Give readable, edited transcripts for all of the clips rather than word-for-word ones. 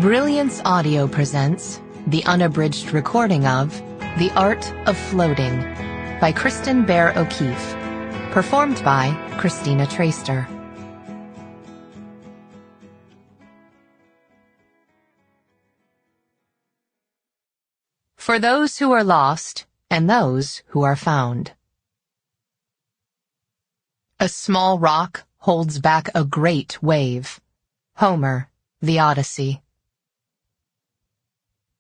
Brilliance Audio presents the unabridged recording of The Art of Floating by Kristin Bair O'Keefe, performed by Christina Traister. For those who are lost and those who are found. A small rock holds back a great wave. Homer, The Odyssey.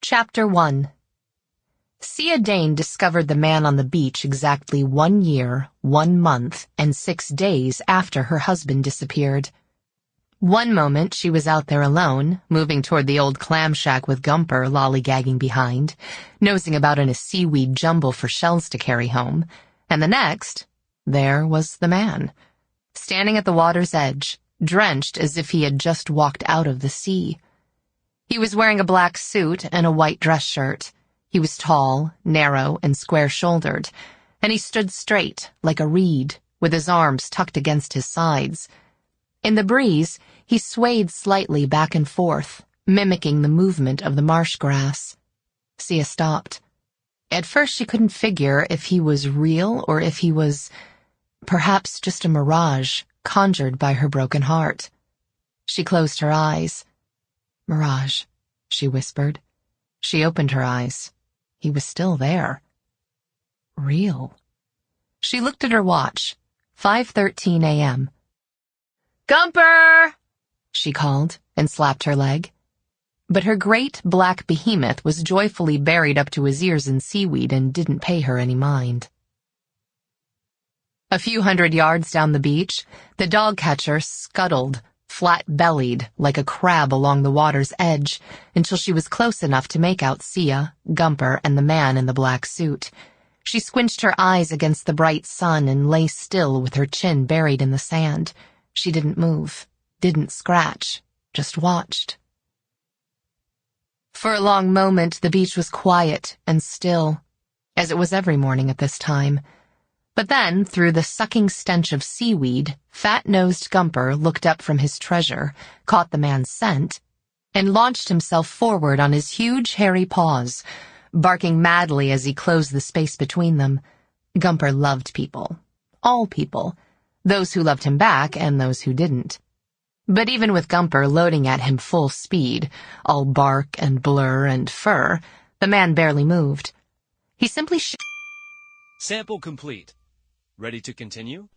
Chapter 1. Sia Dane discovered the man on the beach exactly 1 year, 1 month, and 6 days after her husband disappeared. One moment she was out there alone, moving toward the old clam shack with Gumper lollygagging behind, nosing about in a seaweed jumble for shells to carry home, and the next, there was the man, standing at the water's edge, drenched as if he had just walked out of the sea. He was wearing a black suit and a white dress shirt. He was tall, narrow, and square-shouldered, and he stood straight, like a reed, with his arms tucked against his sides. In the breeze, he swayed slightly back and forth, mimicking the movement of the marsh grass. Sia stopped. At first she couldn't figure if he was real or if he was, perhaps just a mirage conjured by her broken heart. She closed her eyes. "Mirage," she whispered. She opened her eyes. He was still there. Real. She looked at her watch. 5:13 a.m. "Gumper!" she called and slapped her leg. But her great black behemoth was joyfully buried up to his ears in seaweed and didn't pay her any mind. A few hundred yards down the beach, the dog catcher scuttled, flat-bellied, like a crab along the water's edge, until she was close enough to make out Sia, Gumper, and the man in the black suit. She squinched her eyes against the bright sun and lay still with her chin buried in the sand. She didn't move, didn't scratch, just watched. For a long moment, the beach was quiet and still, as it was every morning at this time. But then, through the sucking stench of seaweed, fat-nosed Gumper looked up from his treasure, caught the man's scent, and launched himself forward on his huge, hairy paws, barking madly as he closed the space between them. Gumper loved people. All people. Those who loved him back and those who didn't. But even with Gumper loading at him full speed, all bark and blur and fur, the man barely moved. He simply Sample complete. Ready to continue?